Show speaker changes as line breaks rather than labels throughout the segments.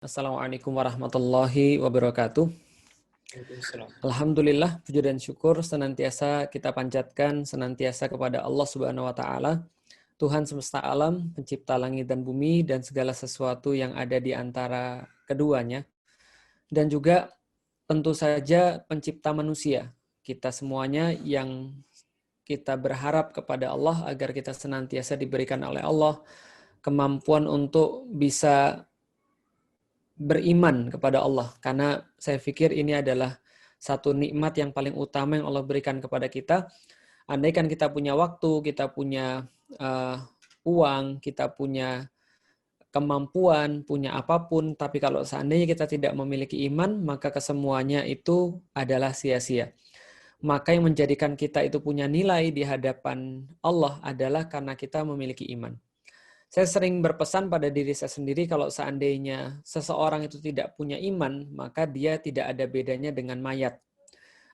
Assalamualaikum warahmatullahi wabarakatuh.
Waalaikumsalam.
Alhamdulillah, puji dan syukur senantiasa kita panjatkan senantiasa kepada Allah Subhanahu wa taala, Tuhan semesta alam, pencipta langit dan bumi dan segala sesuatu yang ada di antara keduanya. Dan juga tentu saja pencipta manusia. Kita semuanya yang kita berharap kepada Allah agar kita senantiasa diberikan oleh Allah kemampuan untuk bisa beriman kepada Allah, karena saya pikir ini adalah satu nikmat yang paling utama yang Allah berikan kepada kita. Andaikan kita punya waktu, kita punya uang, kita punya kemampuan, punya apapun, tapi kalau seandainya kita tidak memiliki iman, maka kesemuanya itu adalah sia-sia. Maka yang menjadikan kita itu punya nilai di hadapan Allah adalah karena kita memiliki iman. Saya sering berpesan pada diri saya sendiri kalau seandainya seseorang itu tidak punya iman, maka dia tidak ada bedanya dengan mayat.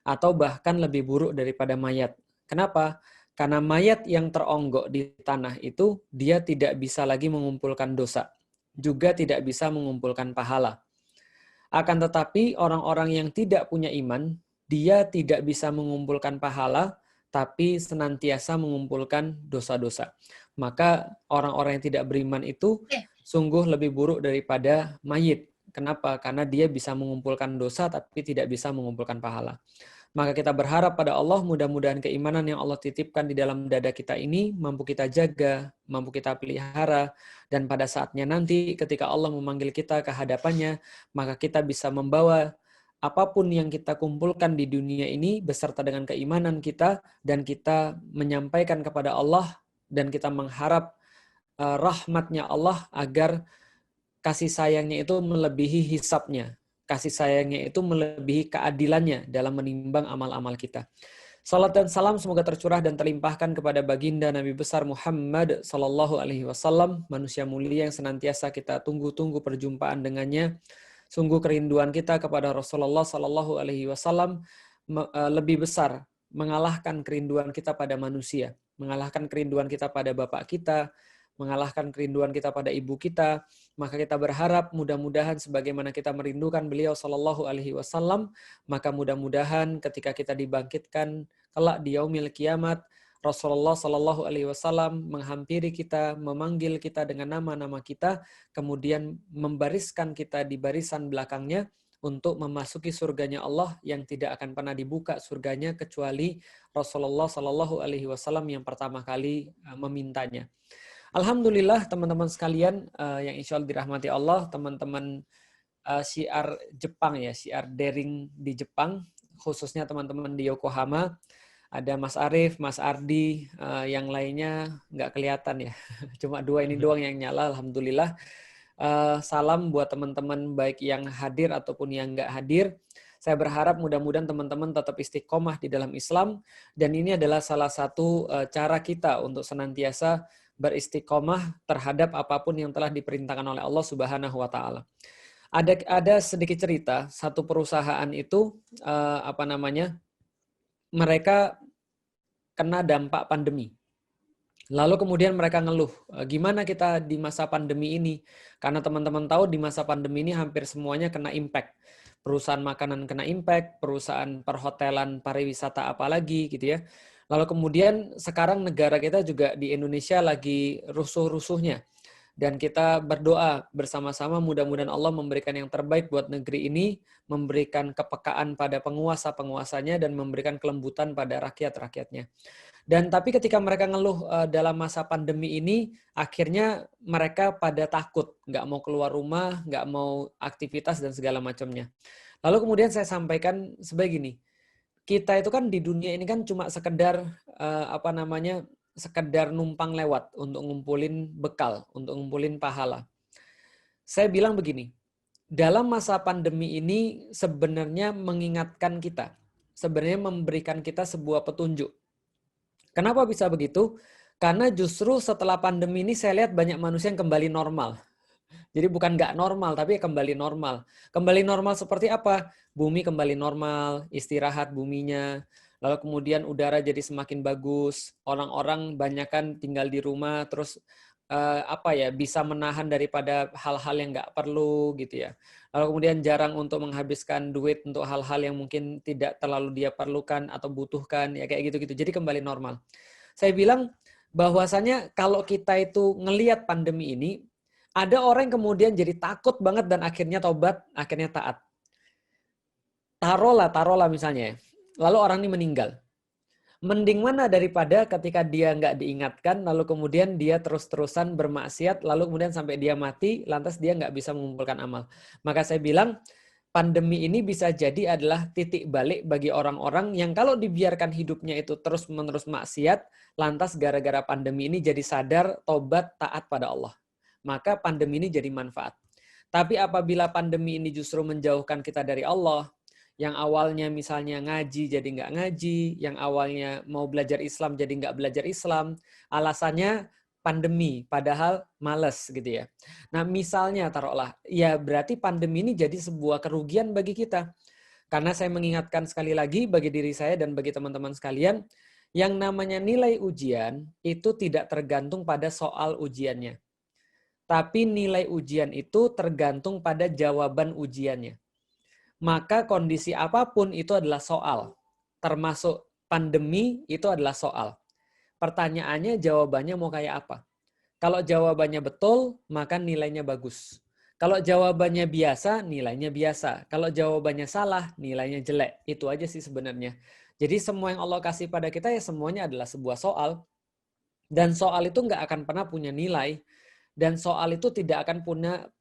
Atau bahkan lebih buruk daripada mayat. Kenapa? Karena mayat yang teronggok di tanah itu, dia tidak bisa lagi mengumpulkan dosa. Juga tidak bisa mengumpulkan pahala. Akan tetapi orang-orang yang tidak punya iman, dia tidak bisa mengumpulkan pahala, tapi senantiasa mengumpulkan dosa-dosa. Maka orang-orang yang tidak beriman itu sungguh lebih buruk daripada mayit. Kenapa? Karena dia bisa mengumpulkan dosa, tapi tidak bisa mengumpulkan pahala. Maka kita berharap pada Allah, mudah-mudahan keimanan yang Allah titipkan di dalam dada kita ini mampu kita jaga, mampu kita pelihara, dan pada saatnya nanti ketika Allah memanggil kita ke hadapannya, maka kita bisa membawa apapun yang kita kumpulkan di dunia ini beserta dengan keimanan kita, dan kita menyampaikan kepada Allah, dan kita mengharap rahmatnya Allah agar kasih sayangnya itu melebihi hisabnya. Kasih sayangnya itu melebihi keadilannya dalam menimbang amal-amal kita. Salat dan salam semoga tercurah dan terlimpahkan kepada baginda Nabi besar Muhammad sallallahu alaihi wasallam, manusia mulia yang senantiasa kita tunggu-tunggu perjumpaan dengannya. Sungguh kerinduan kita kepada Rasulullah sallallahu alaihi wasallam lebih besar mengalahkan kerinduan kita pada manusia, mengalahkan kerinduan kita pada bapak kita, mengalahkan kerinduan kita pada ibu kita. Maka kita berharap mudah-mudahan sebagaimana kita merindukan beliau sallallahu alaihi wasallam, maka mudah-mudahan ketika kita dibangkitkan kelak di yaumil kiamat, Rasulullah sallallahu alaihi wasallam menghampiri kita, memanggil kita dengan nama-nama kita, kemudian membariskan kita di barisan belakangnya untuk memasuki surganya Allah yang tidak akan pernah dibuka surganya kecuali Rasulullah sallallahu alaihi wasallam yang pertama kali memintanya. Alhamdulillah teman-teman sekalian yang insya Allah dirahmati Allah, teman-teman syiar Jepang ya, syiar daring di Jepang, khususnya teman-teman di Yokohama, ada Mas Arief, Mas Ardi, yang lainnya nggak kelihatan ya, cuma dua ini doang yang nyala, Alhamdulillah. Salam buat teman-teman baik yang hadir ataupun yang nggak hadir. Saya berharap mudah-mudahan teman-teman tetap istiqomah di dalam Islam, dan ini adalah salah satu cara kita untuk senantiasa beristiqomah terhadap apapun yang telah diperintahkan oleh Allah Subhanahu wa taala. Ada sedikit cerita, satu perusahaan itu mereka kena dampak pandemi. Lalu kemudian mereka ngeluh, gimana kita di masa pandemi ini? Karena teman-teman tahu di masa pandemi ini hampir semuanya kena impact. Perusahaan makanan kena impact, perusahaan perhotelan, pariwisata apalagi gitu ya. Lalu kemudian sekarang negara kita juga di Indonesia lagi rusuh-rusuhnya. Dan kita berdoa bersama-sama mudah-mudahan Allah memberikan yang terbaik buat negeri ini, memberikan kepekaan pada penguasa-penguasanya, dan memberikan kelembutan pada rakyat-rakyatnya. Dan tapi ketika mereka ngeluh dalam masa pandemi ini, akhirnya mereka pada takut, nggak mau keluar rumah, nggak mau aktivitas dan segala macamnya. Lalu kemudian saya sampaikan sebagai gini, kita itu kan di dunia ini kan cuma sekedar sekedar numpang lewat untuk ngumpulin bekal, untuk ngumpulin pahala. Saya bilang begini, dalam masa pandemi ini sebenarnya mengingatkan kita, sebenarnya memberikan kita sebuah petunjuk. Kenapa bisa begitu? Karena justru setelah pandemi ini saya lihat banyak manusia yang kembali normal. Jadi bukan nggak normal, tapi kembali normal. Kembali normal seperti apa? Bumi kembali normal, istirahat buminya. Lalu kemudian udara jadi semakin bagus. Orang-orang banyak kan tinggal di rumah, terus bisa menahan daripada hal-hal yang nggak perlu gitu ya. Lalu kemudian jarang untuk menghabiskan duit untuk hal-hal yang mungkin tidak terlalu dia perlukan atau butuhkan, ya kayak gitu-gitu. Jadi kembali normal. Saya bilang bahwasanya kalau kita itu ngelihat pandemi ini, ada orang yang kemudian jadi takut banget dan akhirnya tobat, akhirnya taat. Taruhlah misalnya ya. Lalu orang ini meninggal. Mending mana daripada ketika dia nggak diingatkan, lalu kemudian dia terus-terusan bermaksiat, lalu kemudian sampai dia mati, lantas dia nggak bisa mengumpulkan amal. Maka saya bilang, pandemi ini bisa jadi adalah titik balik bagi orang-orang yang kalau dibiarkan hidupnya itu terus-menerus maksiat, lantas gara-gara pandemi ini jadi sadar, tobat, taat pada Allah. Maka pandemi ini jadi manfaat. Tapi apabila pandemi ini justru menjauhkan kita dari Allah, yang awalnya misalnya ngaji jadi nggak ngaji, yang awalnya mau belajar Islam jadi nggak belajar Islam, alasannya pandemi, padahal males gitu ya. Nah misalnya taruhlah, ya berarti pandemi ini jadi sebuah kerugian bagi kita. Karena saya mengingatkan sekali lagi bagi diri saya dan bagi teman-teman sekalian, yang namanya nilai ujian itu tidak tergantung pada soal ujiannya. Tapi nilai ujian itu tergantung pada jawaban ujiannya. Maka kondisi apapun itu adalah soal. Termasuk pandemi itu adalah soal. Pertanyaannya jawabannya mau kayak apa? Kalau jawabannya betul, maka nilainya bagus. Kalau jawabannya biasa, nilainya biasa. Kalau jawabannya salah, nilainya jelek. Itu aja sih sebenarnya. Jadi semua yang Allah kasih pada kita ya semuanya adalah sebuah soal. Dan soal itu nggak akan pernah punya nilai. Dan soal itu tidak akan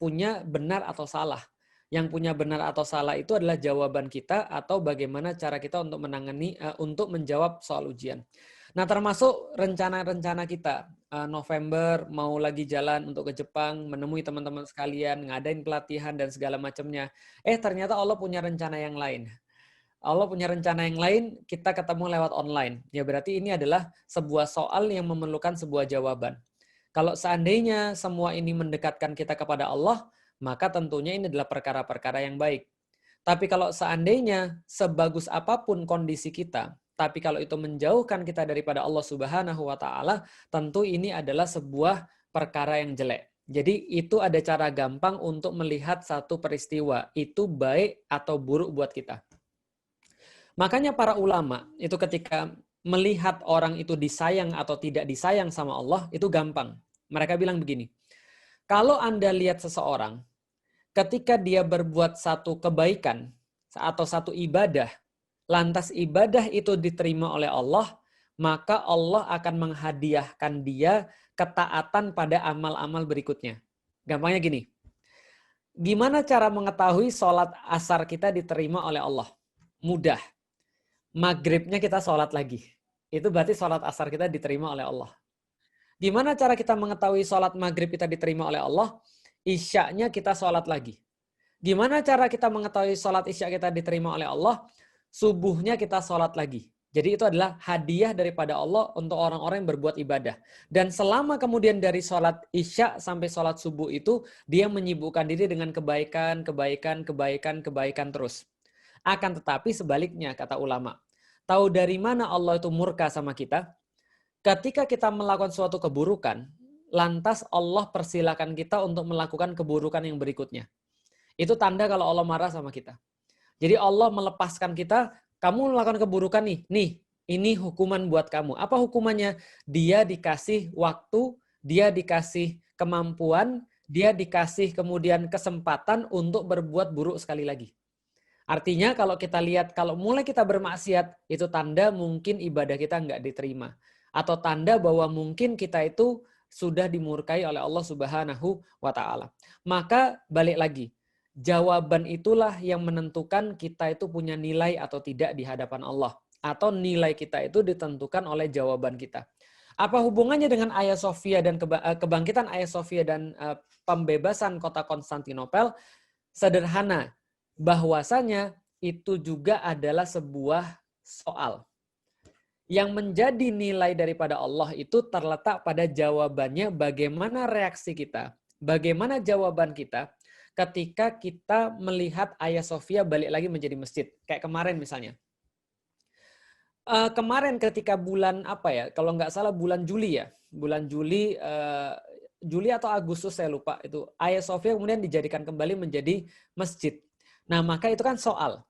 punya benar atau salah. Yang punya benar atau salah itu adalah jawaban kita atau bagaimana cara kita untuk menangani, untuk menjawab soal ujian. Nah, termasuk rencana-rencana kita. November mau lagi jalan untuk ke Jepang, menemui teman-teman sekalian, ngadain pelatihan dan segala macamnya. Ternyata Allah punya rencana yang lain. Allah punya rencana yang lain, kita ketemu lewat online. Ya berarti ini adalah sebuah soal yang memerlukan sebuah jawaban. Kalau seandainya semua ini mendekatkan kita kepada Allah, maka tentunya ini adalah perkara-perkara yang baik. Tapi kalau seandainya sebagus apapun kondisi kita, tapi kalau itu menjauhkan kita daripada Allah Subhanahu wa taala, tentu ini adalah sebuah perkara yang jelek. Jadi itu ada cara gampang untuk melihat satu peristiwa, itu baik atau buruk buat kita. Makanya para ulama itu ketika melihat orang itu disayang atau tidak disayang sama Allah, itu gampang. Mereka bilang begini, kalau Anda lihat seseorang, ketika dia berbuat satu kebaikan atau satu ibadah, lantas ibadah itu diterima oleh Allah, maka Allah akan menghadiahkan dia ketaatan pada amal-amal berikutnya. Gampangnya gini, gimana cara mengetahui sholat asar kita diterima oleh Allah? Mudah. Maghribnya kita sholat lagi. Itu berarti sholat asar kita diterima oleh Allah. Gimana cara kita mengetahui sholat maghrib kita diterima oleh Allah? Isya'nya kita sholat lagi. Gimana cara kita mengetahui sholat isya kita diterima oleh Allah? Subuhnya kita sholat lagi. Jadi itu adalah hadiah daripada Allah untuk orang-orang yang berbuat ibadah. Dan selama kemudian dari sholat isya sampai sholat subuh itu, dia menyibukkan diri dengan kebaikan terus. Akan tetapi sebaliknya, kata ulama. Tahu dari mana Allah itu murka sama kita? Ketika kita melakukan suatu keburukan, lantas Allah persilakan kita untuk melakukan keburukan yang berikutnya. Itu tanda kalau Allah marah sama kita. Jadi Allah melepaskan kita, kamu melakukan keburukan nih, ini hukuman buat kamu. Apa hukumannya? Dia dikasih waktu, dia dikasih kemampuan, dia dikasih kemudian kesempatan untuk berbuat buruk sekali lagi. Artinya kalau kita lihat, kalau mulai kita bermaksiat, itu tanda mungkin ibadah kita nggak diterima. Atau tanda bahwa mungkin kita itu sudah dimurkai oleh Allah Subhanahu wa ta'ala. Maka balik lagi, jawaban itulah yang menentukan kita itu punya nilai atau tidak di hadapan Allah. Atau nilai kita itu ditentukan oleh jawaban kita. Apa hubungannya dengan Hagia Sophia dan kebangkitan Hagia Sophia dan pembebasan kota Konstantinopel? Sederhana, bahwasanya itu juga adalah sebuah soal. Yang menjadi nilai daripada Allah itu terletak pada jawabannya, bagaimana reaksi kita, bagaimana jawaban kita ketika kita melihat Hagia Sophia balik lagi menjadi masjid. Kayak kemarin misalnya. Kemarin ketika bulan kalau nggak salah bulan Juli ya. Bulan Juli Juli atau Agustus saya lupa itu Hagia Sophia kemudian dijadikan kembali menjadi masjid. Nah, maka itu kan soal.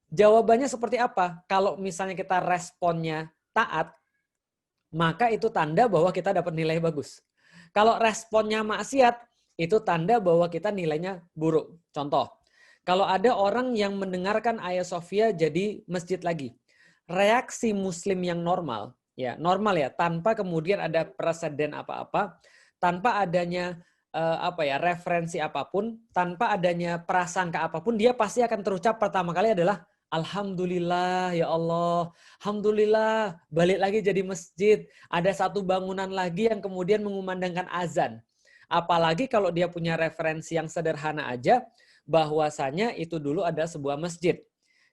Jawabannya seperti apa? Kalau misalnya kita responnya taat, maka itu tanda bahwa kita dapat nilai bagus. Kalau responnya maksiat, itu tanda bahwa kita nilainya buruk. Contoh, kalau ada orang yang mendengarkan Hagia Sophia jadi masjid lagi, reaksi muslim yang normal ya tanpa kemudian ada presiden apa-apa, tanpa adanya referensi apapun, tanpa adanya prasangka apapun, dia pasti akan terucap pertama kali adalah alhamdulillah ya Allah, alhamdulillah balik lagi jadi masjid, ada satu bangunan lagi yang kemudian mengumandangkan azan. Apalagi kalau dia punya referensi yang sederhana aja, bahwasanya itu dulu ada sebuah masjid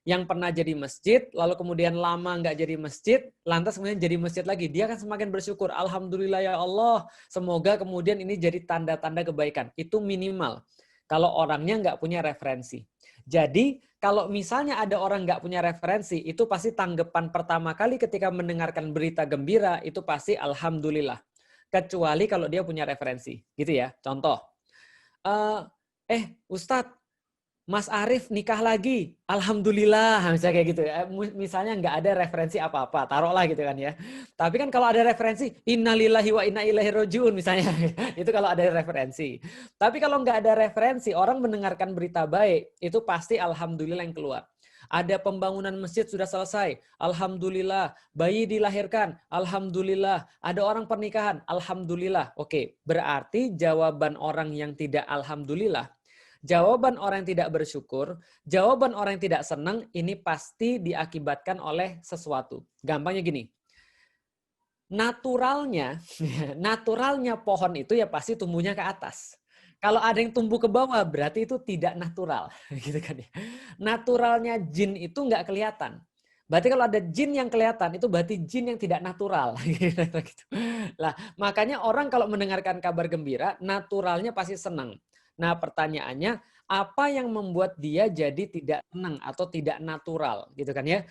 yang pernah jadi masjid, lalu kemudian lama nggak jadi masjid, lantas kemudian jadi masjid lagi. Dia akan semakin bersyukur. Alhamdulillah ya Allah, semoga kemudian ini jadi tanda-tanda kebaikan. Itu minimal. Kalau orangnya nggak punya referensi. Jadi, kalau misalnya ada orang nggak punya referensi, itu pasti tanggapan pertama kali ketika mendengarkan berita gembira, itu pasti Alhamdulillah. Kecuali kalau dia punya referensi. Gitu ya, contoh. Ustadz, Mas Arief nikah lagi, alhamdulillah, misalnya kayak gitu ya. Misalnya nggak ada referensi apa-apa, taruhlah gitu kan ya. Tapi kan kalau ada referensi, innalillahi wa inna ilaihi rajiun misalnya, itu kalau ada referensi. Tapi kalau nggak ada referensi, orang mendengarkan berita baik, itu pasti alhamdulillah yang keluar. Ada pembangunan masjid sudah selesai, alhamdulillah. Bayi dilahirkan, alhamdulillah. Ada orang pernikahan, alhamdulillah. Oke, berarti jawaban orang yang tidak alhamdulillah, jawaban orang yang tidak bersyukur, jawaban orang yang tidak senang, ini pasti diakibatkan oleh sesuatu. Gampangnya gini, naturalnya pohon itu ya pasti tumbuhnya ke atas. Kalau ada yang tumbuh ke bawah, berarti itu tidak natural. Gitu kan ya. Naturalnya jin itu nggak kelihatan. Berarti kalau ada jin yang kelihatan, itu berarti jin yang tidak natural. Lah, makanya orang kalau mendengarkan kabar gembira, naturalnya pasti senang. Nah, pertanyaannya, apa yang membuat dia jadi tidak senang atau tidak natural, gitu kan ya?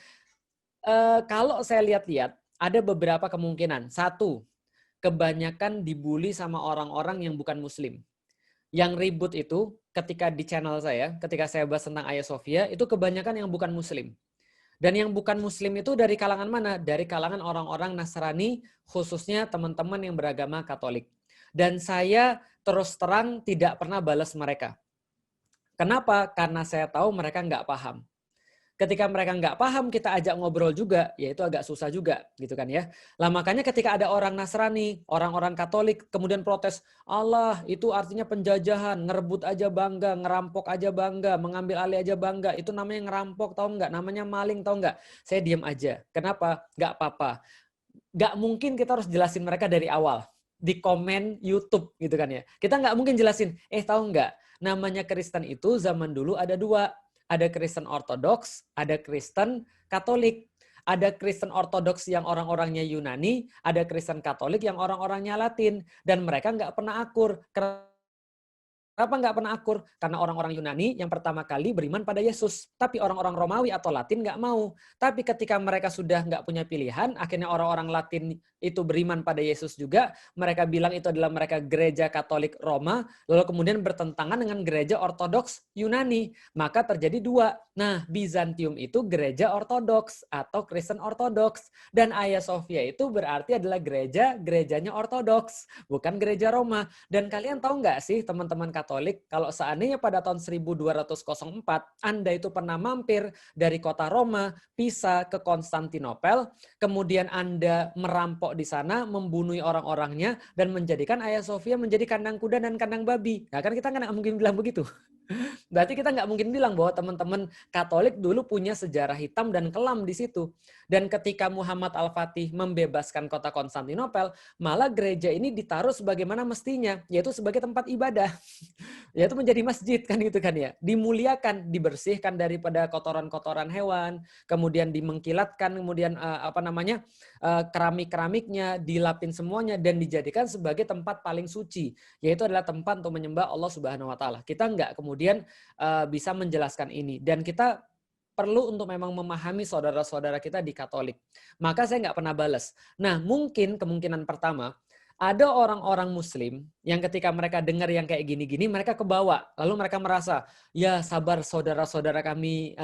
Kalau saya lihat-lihat, ada beberapa kemungkinan. Satu, kebanyakan dibully sama orang-orang yang bukan Muslim. Yang ribut itu, ketika di channel saya, ketika saya bahas tentang Hagia Sophia, itu kebanyakan yang bukan Muslim. Dan yang bukan Muslim itu dari kalangan mana? Dari kalangan orang-orang Nasrani, khususnya teman-teman yang beragama Katolik. Dan saya terus terang tidak pernah balas mereka. Kenapa? Karena saya tahu mereka nggak paham. Ketika mereka nggak paham, kita ajak ngobrol juga, ya itu agak susah juga, gitu kan ya. Lah makanya ketika ada orang Nasrani, orang-orang Katolik, kemudian protes, Allah itu artinya penjajahan, ngerebut aja bangga, ngerampok aja bangga, mengambil alih aja bangga, itu namanya ngerampok, tahu nggak? Namanya maling, tahu nggak? Saya diam aja. Kenapa? Nggak apa-apa. Nggak mungkin kita harus jelasin mereka dari awal di komen YouTube gitu kan ya. Kita nggak mungkin jelasin, tahu nggak? Namanya Kristen itu zaman dulu ada dua. Ada Kristen Ortodoks, ada Kristen Katolik. Ada Kristen Ortodoks yang orang-orangnya Yunani, ada Kristen Katolik yang orang-orangnya Latin. Dan mereka nggak pernah akur. Kenapa nggak pernah akur? Karena orang-orang Yunani yang pertama kali beriman pada Yesus. Tapi orang-orang Romawi atau Latin nggak mau. Tapi ketika mereka sudah nggak punya pilihan, akhirnya orang-orang Latin itu beriman pada Yesus juga. Mereka bilang itu adalah mereka gereja Katolik Roma. Lalu kemudian bertentangan dengan gereja Ortodoks Yunani. Maka terjadi dua. Nah, Bizantium itu gereja Ortodoks atau Kristen Ortodoks. Dan Hagia Sophia itu berarti adalah gerejanya Ortodoks. Bukan gereja Roma. Dan kalian tahu nggak sih teman-teman Katolik, kalau seandainya pada tahun 1204 Anda itu pernah mampir dari kota Roma, Pisa ke Konstantinopel, kemudian Anda merampok di sana, membunuh orang-orangnya, dan menjadikan Hagia Sophia menjadi kandang kuda dan kandang babi. Nah, kan kita nggak mungkin bilang begitu. Berarti kita nggak mungkin bilang bahwa teman-teman Katolik dulu punya sejarah hitam dan kelam di situ. Dan ketika Muhammad Al-Fatih membebaskan kota Konstantinopel, malah gereja ini ditaruh sebagaimana mestinya, yaitu sebagai tempat ibadah. Yaitu menjadi masjid kan gitu kan ya. Dimuliakan, dibersihkan daripada kotoran-kotoran hewan, kemudian dimengkilatkan, kemudian keramik-keramiknya dilapin semuanya dan dijadikan sebagai tempat paling suci, yaitu adalah tempat untuk menyembah Allah Subhanahu wa taala. Kita nggak kemudian bisa menjelaskan ini, dan kita perlu untuk memang memahami saudara-saudara kita di Katolik. Maka saya nggak pernah balas. Nah, mungkin kemungkinan pertama, Ada orang-orang muslim yang ketika mereka dengar yang kayak gini-gini mereka kebawa. Lalu mereka merasa, ya sabar saudara-saudara kami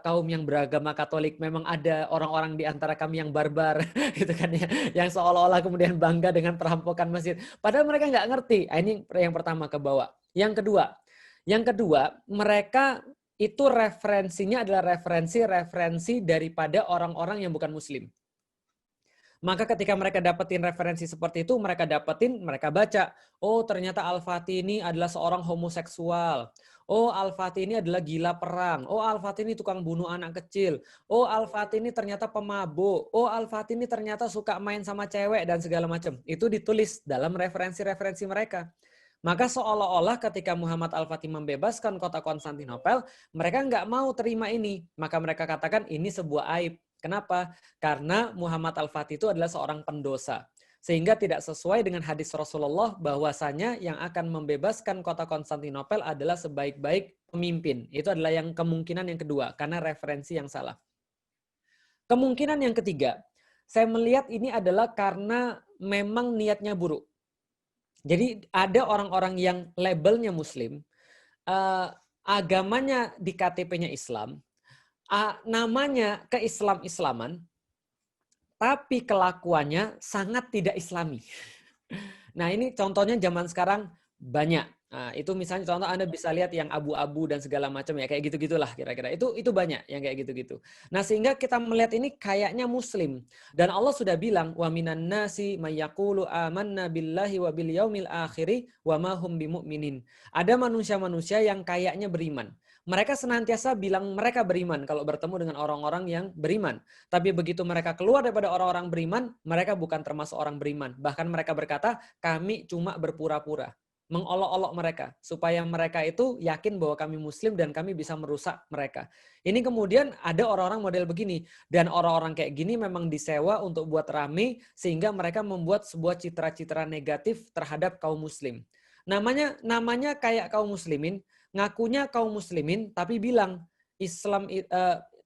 kaum yang beragama Katolik, memang ada orang-orang di antara kami yang barbar gitu kan ya, yang seolah-olah kemudian bangga dengan perampokan masjid. Padahal mereka nggak ngerti. Ini yang pertama, kebawa. Yang kedua, mereka itu referensinya adalah referensi daripada orang-orang yang bukan muslim. Maka ketika mereka dapetin referensi seperti itu, mereka baca, oh ternyata Al-Fatih ini adalah seorang homoseksual. Oh Al-Fatih ini adalah gila perang. Oh Al-Fatih ini tukang bunuh anak kecil. Oh Al-Fatih ini ternyata pemabuk. Oh Al-Fatih ini ternyata suka main sama cewek dan segala macam. Itu ditulis dalam referensi-referensi mereka. Maka seolah-olah ketika Muhammad Al-Fatih membebaskan kota Konstantinopel, mereka nggak mau terima ini. Maka mereka katakan ini sebuah aib. Kenapa? Karena Muhammad Al-Fatih itu adalah seorang pendosa. Sehingga tidak sesuai dengan hadis Rasulullah bahwasanya yang akan membebaskan kota Konstantinopel adalah sebaik-baik pemimpin. Itu adalah yang kemungkinan yang kedua, karena referensi yang salah. Kemungkinan yang ketiga, saya melihat ini adalah karena memang niatnya buruk. Jadi ada orang-orang yang labelnya Muslim, agamanya di KTP-nya Islam, namanya keislam-islaman, tapi kelakuannya sangat tidak islami. Nah ini contohnya zaman sekarang banyak. Nah, itu misalnya contoh Anda bisa lihat yang abu-abu dan segala macam ya, kayak gitu-gitulah kira-kira. Itu banyak yang kayak gitu-gitu. Nah sehingga kita melihat ini kayaknya Muslim. Dan Allah sudah bilang, wa minan nasi mayyaqulu amanna billahi wa bil yaumil akhiri wa ma hum bimu'minin. Ada manusia-manusia yang kayaknya beriman. Mereka senantiasa bilang mereka beriman kalau bertemu dengan orang-orang yang beriman. Tapi begitu mereka keluar daripada orang-orang beriman, mereka bukan termasuk orang beriman. Bahkan mereka berkata, kami cuma berpura-pura. Mengolok-olok mereka. Supaya mereka itu yakin bahwa kami Muslim dan kami bisa merusak mereka. Ini kemudian ada orang-orang model begini. Dan orang-orang kayak gini memang disewa untuk buat rame, sehingga mereka membuat sebuah citra-citra negatif terhadap kaum Muslim. Namanya kayak kaum Muslimin, ngakunya kaum Muslimin, tapi bilang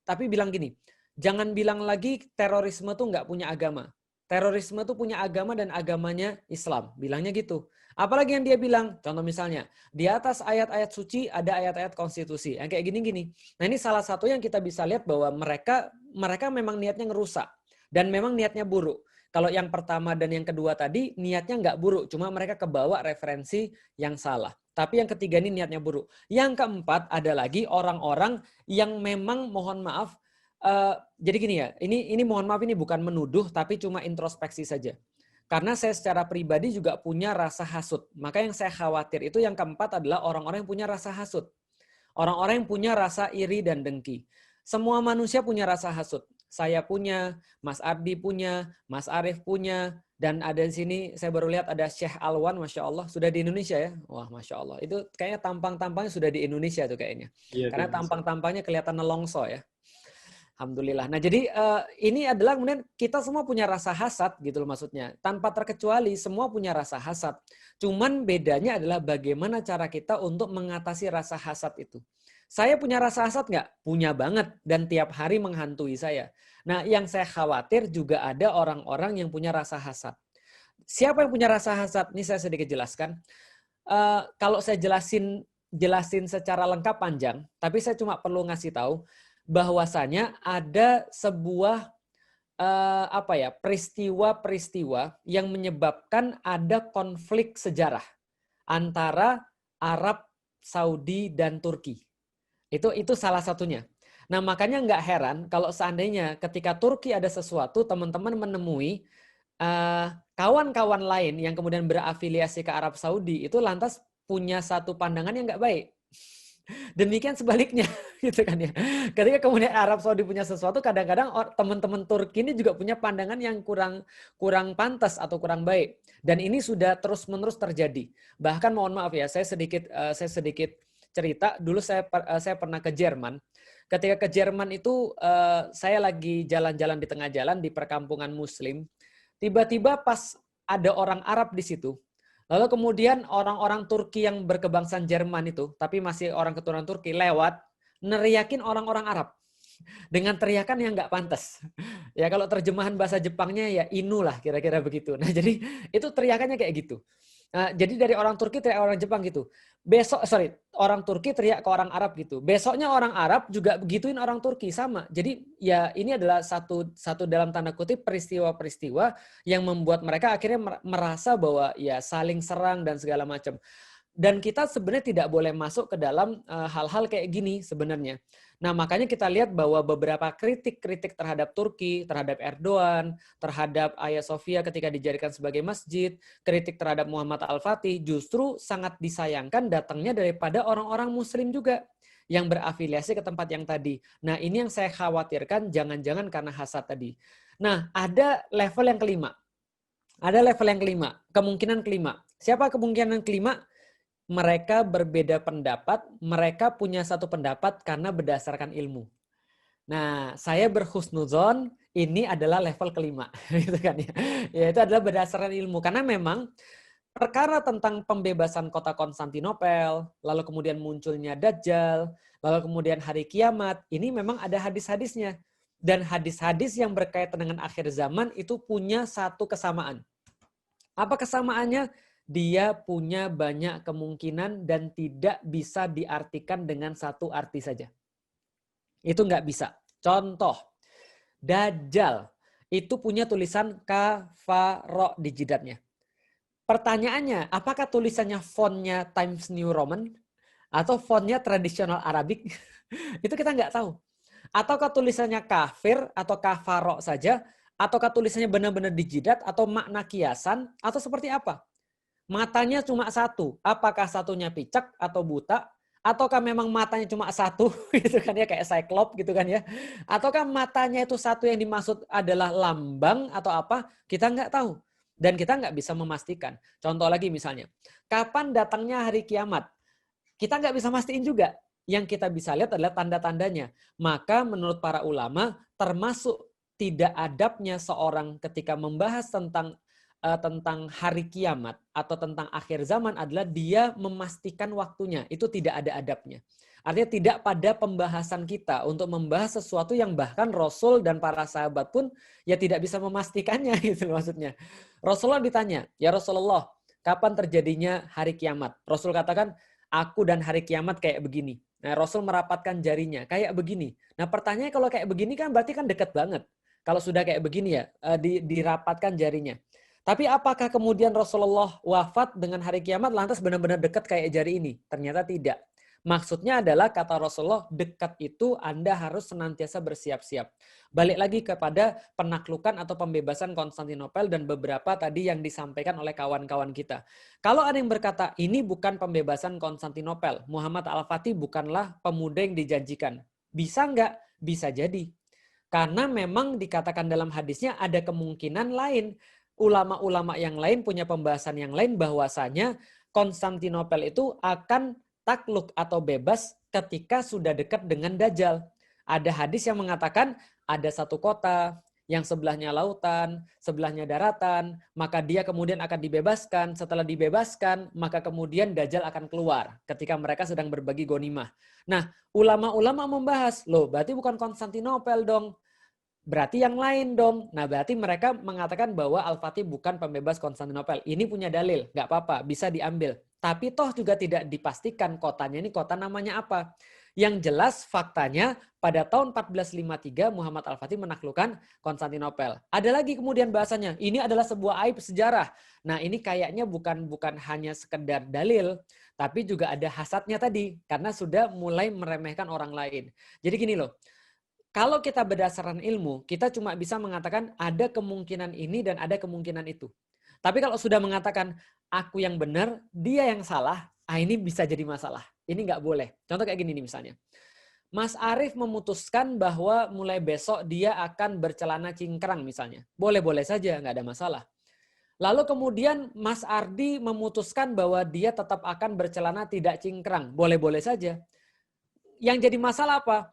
tapi bilang gini, jangan bilang lagi terorisme tuh nggak punya agama. Terorisme tuh punya agama dan agamanya Islam. Bilangnya gitu. Apalagi yang dia bilang, contoh misalnya, di atas ayat-ayat suci ada ayat-ayat konstitusi. Yang kayak gini-gini. Nah ini salah satu yang kita bisa lihat bahwa mereka memang niatnya ngerusak. Dan memang niatnya buruk. Kalau yang pertama dan yang kedua tadi niatnya nggak buruk. Cuma mereka kebawa referensi yang salah. Tapi yang ketiga ini niatnya buruk. Yang keempat ada lagi orang-orang yang memang mohon maaf, jadi gini ya, ini mohon maaf ini bukan menuduh tapi cuma introspeksi saja. Karena saya secara pribadi juga punya rasa hasut. Maka yang saya khawatir itu yang keempat adalah orang-orang yang punya rasa hasut. Orang-orang yang punya rasa iri dan dengki. Semua manusia punya rasa hasut. Saya punya, Mas Ardi punya, Mas Arief punya, dan ada di sini saya baru lihat ada Syekh Alwan, Masya Allah, sudah di Indonesia ya. Wah Masya Allah, itu kayaknya tampang-tampangnya sudah di Indonesia tuh kayaknya.
Iya,
Karena
Mas.
tampang-tampangnya kelihatan nelongso ya. Alhamdulillah. Nah jadi ini adalah kemudian kita semua punya rasa hasad gitu loh maksudnya. Tanpa terkecuali semua punya rasa hasad. Cuman bedanya adalah bagaimana cara kita untuk mengatasi rasa hasad itu. Saya punya rasa hasad nggak? Punya banget dan tiap hari menghantui saya. Nah yang saya khawatir juga ada orang-orang yang punya rasa hasad. Siapa yang punya rasa hasad? Ini saya sedikit jelaskan. Kalau saya jelasin secara lengkap panjang, tapi saya cuma perlu ngasih tahu bahwasanya ada sebuah peristiwa-peristiwa yang menyebabkan ada konflik sejarah antara Arab, Saudi, dan Turki. Itu salah satunya. Nah makanya nggak heran kalau seandainya ketika Turki ada sesuatu, teman-teman menemui kawan-kawan lain yang kemudian berafiliasi ke Arab Saudi itu lantas punya satu pandangan yang nggak baik. Demikian sebaliknya, gitu kan ya. Ketika kemudian Arab Saudi punya sesuatu, kadang-kadang teman-teman Turki ini juga punya pandangan yang kurang pantas atau kurang baik. Dan ini sudah terus-menerus terjadi. Bahkan mohon maaf ya, saya sedikit cerita. Dulu saya pernah ke Jerman. Ketika ke Jerman itu saya lagi jalan-jalan di tengah jalan di perkampungan Muslim. Tiba-tiba pas ada orang Arab di situ. Lalu kemudian orang-orang Turki yang berkebangsaan Jerman itu, tapi masih orang keturunan Turki, lewat, neriakin orang-orang Arab. dengan teriakan yang nggak pantas. Ya kalau terjemahan bahasa Jepangnya ya inu lah kira-kira begitu. Nah jadi itu teriakannya kayak gitu. Nah, jadi dari orang Turki teriak orang Jepang gitu. Orang Turki teriak ke orang Arab gitu. Besoknya orang Arab juga begituin orang Turki sama. Jadi ya ini adalah satu dalam tanda kutip peristiwa-peristiwa yang membuat mereka akhirnya merasa bahwa ya saling serang dan segala macam. Dan kita sebenarnya tidak boleh masuk ke dalam hal-hal kayak gini sebenarnya. Nah, makanya kita lihat bahwa beberapa kritik-kritik terhadap Turki, terhadap Erdogan, terhadap Hagia Sophia ketika dijadikan sebagai masjid, kritik terhadap Muhammad Al-Fatih justru sangat disayangkan datangnya daripada orang-orang muslim juga yang berafiliasi ke tempat yang tadi. Nah, ini yang saya khawatirkan jangan-jangan karena hasad tadi. Nah, ada level yang kelima. Ada level yang kelima, kemungkinan kelima. Siapa kemungkinan kelima? Mereka berbeda pendapat, mereka punya satu pendapat karena berdasarkan ilmu. Nah, saya berhusnuzon ini adalah level kelima, gitu kan ya. Yaitu adalah berdasarkan ilmu karena memang perkara tentang pembebasan kota Konstantinopel, lalu kemudian munculnya Dajjal, lalu kemudian hari kiamat, ini memang ada hadis-hadisnya. Dan hadis-hadis yang berkaitan dengan akhir zaman itu punya satu kesamaan. Apa kesamaannya? Dia punya banyak kemungkinan dan tidak bisa diartikan dengan satu arti saja. Itu nggak bisa. Contoh, Dajjal itu punya tulisan kafaro di jidatnya. Pertanyaannya, apakah tulisannya fontnya Times New Roman atau fontnya tradisional Arabik? Itu kita nggak tahu. Ataukah tulisannya kafir atau kafaro saja, ataukah tulisannya benar-benar di jidat atau makna kiasan atau seperti apa? Matanya cuma satu, apakah satunya picak atau buta? Ataukah memang matanya cuma satu gitu kan ya, kayak cyclops gitu kan ya? Ataukah matanya itu satu yang dimaksud adalah lambang atau apa? Kita nggak tahu. Dan kita nggak bisa memastikan. Contoh lagi misalnya, kapan datangnya hari kiamat? Kita nggak bisa mastiin juga. Yang kita bisa lihat adalah tanda-tandanya. Maka menurut para ulama, termasuk tidak adabnya seorang ketika membahas tentang hari kiamat atau tentang akhir zaman adalah dia memastikan waktunya. Itu tidak ada adabnya. Artinya tidak pada pembahasan kita untuk membahas sesuatu yang bahkan Rasul dan para sahabat pun ya tidak bisa memastikannya gitu maksudnya. Rasulullah ditanya, "Ya Rasulullah, kapan terjadinya hari kiamat?" Rasul katakan, "Aku dan hari kiamat kayak begini." Nah, Rasul merapatkan jarinya kayak begini. Nah, pertanyaannya kalau kayak begini kan berarti kan dekat banget. Kalau sudah kayak begini ya, dirapatkan jarinya. Tapi apakah kemudian Rasulullah wafat dengan hari kiamat lantas benar-benar dekat kayak jari ini? Ternyata tidak. Maksudnya adalah kata Rasulullah, dekat itu Anda harus senantiasa bersiap-siap. Balik lagi kepada penaklukan atau pembebasan Konstantinopel dan beberapa tadi yang disampaikan oleh kawan-kawan kita. Kalau ada yang berkata, ini bukan pembebasan Konstantinopel, Muhammad Al-Fatih bukanlah pemuda yang dijanjikan. Bisa nggak? Bisa jadi. Karena memang dikatakan dalam hadisnya ada kemungkinan lain. Ulama-ulama yang lain punya pembahasan yang lain bahwasanya Konstantinopel itu akan takluk atau bebas ketika sudah dekat dengan Dajjal. Ada hadis yang mengatakan ada satu kota yang sebelahnya lautan, sebelahnya daratan, maka dia kemudian akan dibebaskan. Setelah dibebaskan, maka kemudian Dajjal akan keluar ketika mereka sedang berbagi ghanimah. Nah, ulama-ulama membahas, loh berarti bukan Konstantinopel dong. Berarti yang lain dong. Nah, berarti mereka mengatakan bahwa Al-Fatih bukan pembebas Konstantinopel. Ini punya dalil, nggak apa-apa, bisa diambil. Tapi toh juga tidak dipastikan kotanya ini kota namanya apa. Yang jelas faktanya pada tahun 1453 Muhammad Al-Fatih menaklukkan Konstantinopel. Ada lagi kemudian bahasanya, ini adalah sebuah aib sejarah. Nah, ini kayaknya bukan hanya sekedar dalil, tapi juga ada hasadnya tadi karena sudah mulai meremehkan orang lain. Jadi gini loh. Kalau kita berdasarkan ilmu, kita cuma bisa mengatakan ada kemungkinan ini dan ada kemungkinan itu. Tapi kalau sudah mengatakan aku yang benar, dia yang salah, ini bisa jadi masalah. Ini nggak boleh. Contoh kayak gini nih misalnya. Mas Arief memutuskan bahwa mulai besok dia akan bercelana cingkrang misalnya. Boleh-boleh saja, nggak ada masalah. Lalu kemudian Mas Ardi memutuskan bahwa dia tetap akan bercelana tidak cingkrang. Boleh-boleh saja. Yang jadi masalah apa?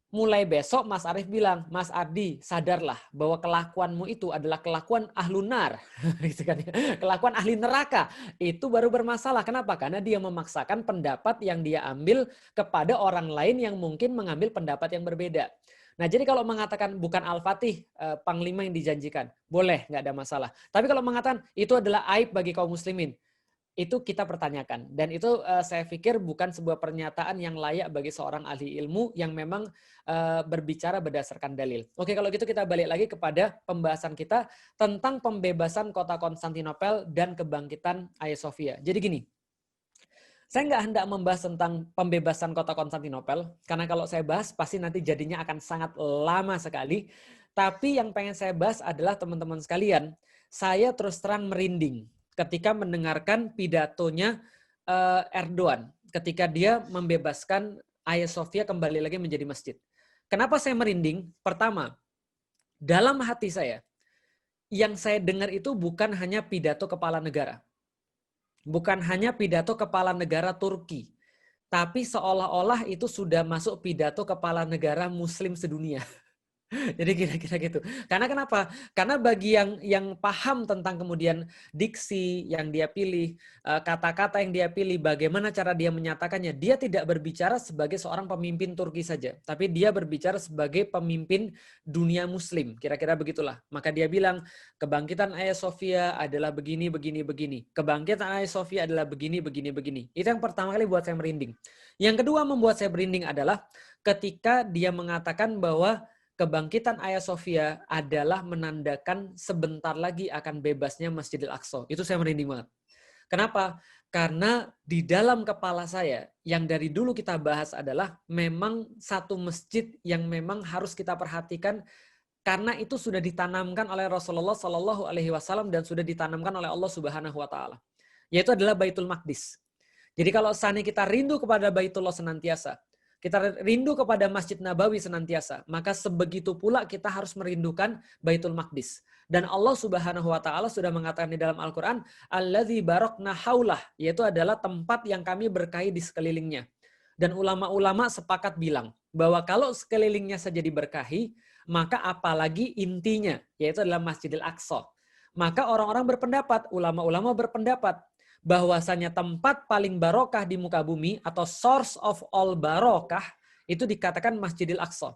Mulai besok Mas Arief bilang, Mas Ardi sadarlah bahwa kelakuanmu itu adalah kelakuan ahlunar, gitu kan ya. Kelakuan ahli neraka. Itu baru bermasalah. Kenapa? Karena dia memaksakan pendapat yang dia ambil kepada orang lain yang mungkin mengambil pendapat yang berbeda. Nah, jadi kalau mengatakan bukan Al-Fatih, panglima yang dijanjikan, boleh, nggak ada masalah. Tapi kalau mengatakan itu adalah aib bagi kaum muslimin, itu kita pertanyakan. Dan itu saya pikir bukan sebuah pernyataan yang layak bagi seorang ahli ilmu yang memang berbicara berdasarkan dalil. Oke, kalau gitu kita balik lagi kepada pembahasan kita tentang pembebasan kota Konstantinopel dan kebangkitan Hagia Sophia. Jadi gini, saya nggak hendak membahas tentang pembebasan kota Konstantinopel, karena kalau saya bahas pasti nanti jadinya akan sangat lama sekali. Tapi yang pengen saya bahas adalah teman-teman sekalian, saya terus terang merinding ketika mendengarkan pidatonya Erdogan ketika dia membebaskan Hagia Sophia kembali lagi menjadi masjid. Kenapa saya merinding? Pertama, dalam hati saya, yang saya dengar itu bukan hanya pidato kepala negara. Bukan hanya pidato kepala negara Turki, tapi seolah-olah itu sudah masuk pidato kepala negara Muslim sedunia. Jadi kira-kira gitu. Karena kenapa? Karena bagi yang paham tentang kemudian diksi yang dia pilih, kata-kata yang dia pilih, bagaimana cara dia menyatakannya, dia tidak berbicara sebagai seorang pemimpin Turki saja, tapi dia berbicara sebagai pemimpin dunia Muslim. Kira-kira begitulah. Maka dia bilang, kebangkitan Hagia Sophia adalah begini, begini, begini. Kebangkitan Hagia Sophia adalah begini, begini, begini. Itu yang pertama kali buat saya merinding. Yang kedua membuat saya merinding adalah ketika dia mengatakan bahwa kebangkitan Hagia Sophia adalah menandakan sebentar lagi akan bebasnya Masjidil Aqsa. Itu saya merinding banget. Kenapa? Karena di dalam kepala saya, yang dari dulu kita bahas adalah memang satu masjid yang memang harus kita perhatikan karena itu sudah ditanamkan oleh Rasulullah Shallallahu Alaihi Wasallam dan sudah ditanamkan oleh Allah Subhanahu Wa Taala. Yaitu adalah Baitul Maqdis. Jadi kalau seandainya kita rindu kepada Baitullah senantiasa, kita rindu kepada Masjid Nabawi senantiasa, maka sebegitu pula kita harus merindukan Baitul Maqdis. Dan Allah Subhanahu wa taala sudah mengatakan di dalam Al-Qur'an, "Alladzi barakna haulah", yaitu adalah tempat yang kami berkahi di sekelilingnya. Dan ulama-ulama sepakat bilang bahwa kalau sekelilingnya saja diberkahi, maka apalagi intinya, yaitu adalah Masjidil Aqsa. Maka orang-orang berpendapat, ulama-ulama berpendapat bahwasanya tempat paling barokah di muka bumi atau source of all barokah itu dikatakan Masjidil Aqsa.